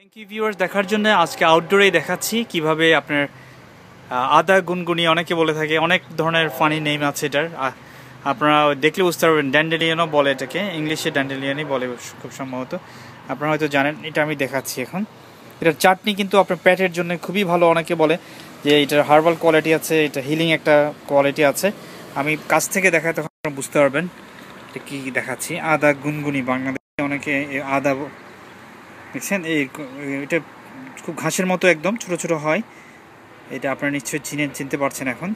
Thank you viewers দেখার জন্য। আজকে আউটডোরেই দেখাচ্ছি কিভাবে আপনার আদা গুনগুনি অনেকে বলে থাকে, অনেক ধরনের ফানি নেম আছে এটার। আপনারা দেখলে বুঝতে পারবেন, ড্যান্ডেলিয়ানও বলে এটাকে, ইংলিশে ড্যান্ডেলিয়ানই বলে খুব সম্ভবত, আপনারা হয়তো জানেন। এটা আমি দেখাচ্ছি এখন। এটার চাটনি কিন্তু আপনার পেটের জন্য খুবই ভালো। অনেকে বলে যে এটার হার্বাল কোয়ালিটি আছে, এটা হিলিং একটা কোয়ালিটি আছে। আমি কাছ থেকে দেখাই তখন আপনারা বুঝতে পারবেন এটা কী দেখাচ্ছি। আদা গুনগুনি, বাংলাদেশে অনেকে আদা দেখছেন, এটা খুব ঘাসের মতো একদম ছোট ছোট হয়। এটা আপনারা নিশ্চয়ই চিনতে পারছেন এখন।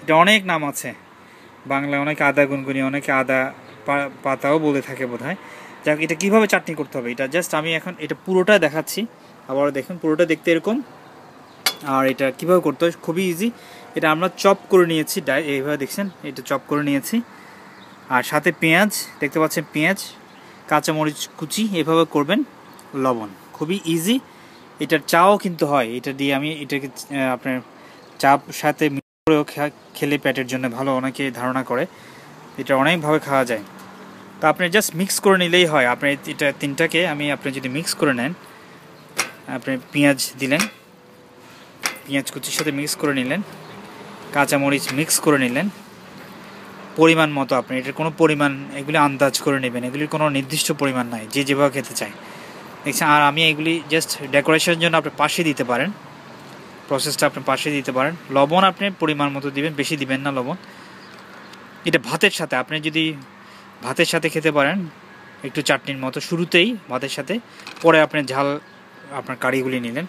এটা অনেক নাম আছে বাংলায়, অনেকে আদা গুনগুনি, অনেকে আদা পাতাও বলে থাকে বোধহয়। যাক, এটা কীভাবে চাটনি করতে হবে এটা জাস্ট আমি এখন এটা পুরোটা দেখাচ্ছি। আবার দেখুন, পুরোটা দেখতে এরকম। আর এটা কীভাবে করতে হয় খুবই ইজি। এটা আমরা চপ করে নিয়েছি, এইভাবে দেখছেন, এটা চপ করে নিয়েছি। আর সাথে পেঁয়াজ দেখতে পাচ্ছেন, পেঁয়াজ, কাঁচামরিচ কুচি, এভাবে করবেন। লবণ, খুবই ইজি। এটার চাও কিন্তু হয়, এটা দিয়ে আমি এটাকে আপনার চাপ সাথে করেও খেলে পেটের জন্য ভালো, অনেকে ধারণা করে। এটা অনেকভাবে খাওয়া যায়। তো আপনি জাস্ট মিক্স করে নিলেই হয়। আপনি এটা তিনটাকে আপনি যদি মিক্স করে নেন, আপনি পেঁয়াজ দিলেন, পেঁয়াজ কুচির সাথে মিক্স করে নিলেন, কাঁচামরিচ মিক্স করে নিলেন পরিমাণ মতো। আপনি এটার কোনো পরিমাণ, এগুলি আন্দাজ করে নেবেন, এগুলির কোনো নির্দিষ্ট পরিমাণ নাই, যে যেভাবে খেতে চায় দেখছেন। আর আমি এগুলি জাস্ট ডেকোরেশনের জন্য আপনি পাশে দিতে পারেন, প্রসেসটা আপনি পাশে দিতে পারেন। লবণ আপনি পরিমাণ মতো দিবেন, বেশি দিবেন না লবণ। এটা ভাতের সাথে, আপনি যদি ভাতের সাথে খেতে পারেন একটু চাটনির মতো, শুরুতেই ভাতের সাথে, পরে আপনি ঝাল আপনার কারিগুলি নিলেন।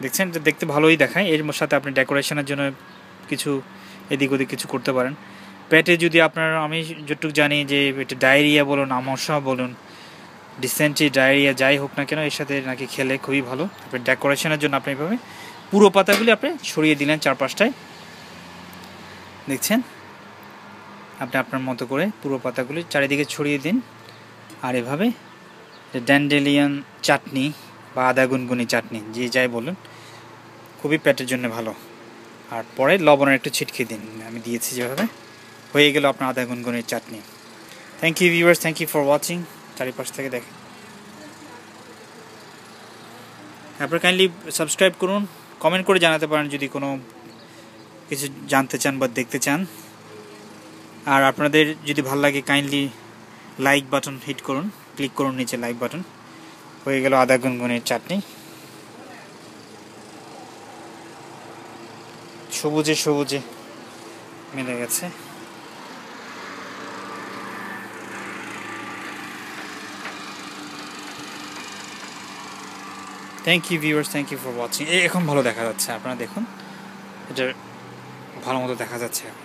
দেখছেন, এটা দেখতে ভালোই দেখায়। এর সাথে আপনি ডেকোরেশনের জন্য কিছু এদিক ওদিক কিছু করতে পারেন। পেটে যদি আপনার, আমি যতটুকু জানি যে এটা ডায়রিয়া বলুন, আমসা বলুন, ডিসেন্ট্রি, ডায়রিয়া, যাই হোক না কেন, এর সাথে নাকি খেলে খুবই ভালো। তারপরে ডেকোরেশনের জন্য আপনি এভাবে পুরো পাতাগুলি আপনি ছড়িয়ে দিলেন চারপাশটায়, দেখছেন। আপনি আপনার মতো করে পুরো পাতাগুলি চারিদিকে ছড়িয়ে দিন। আর এভাবে ড্যান্ডেলিয়ান চাটনি বা আদা গুনগুনি চাটনি, যে যাই বলুন, খুবই পেটের জন্য ভালো। আর পরে লবণের একটু ছিটকে দিন, আমি দিয়েছি যেভাবে। হয়ে গেল আপনার আদা গুনগুনির চাটনি। Thank you viewers, thank you for watching. চারিপাশ থেকে দেখেন। আপনারা কাইন্ডলি সাবস্ক্রাইব করুন, কমেন্ট করে জানাতে পারেন যদি কোনো কিছু জানতে চান বা দেখতে চান। আর আপনাদের যদি ভালো লাগে কাইন্ডলি লাইক বাটন হিট করুন, ক্লিক করুন নিচে লাইক বাটন। হয়ে গেল আদা গুনগুনির চাটনি, সবুজে সবুজে মিলে গেছে। Thank you viewers, thank you for watching. এখন ভালো দেখা যাচ্ছে, আপনারা দেখুন, এটা ভালো মতো দেখা যাচ্ছে এখন।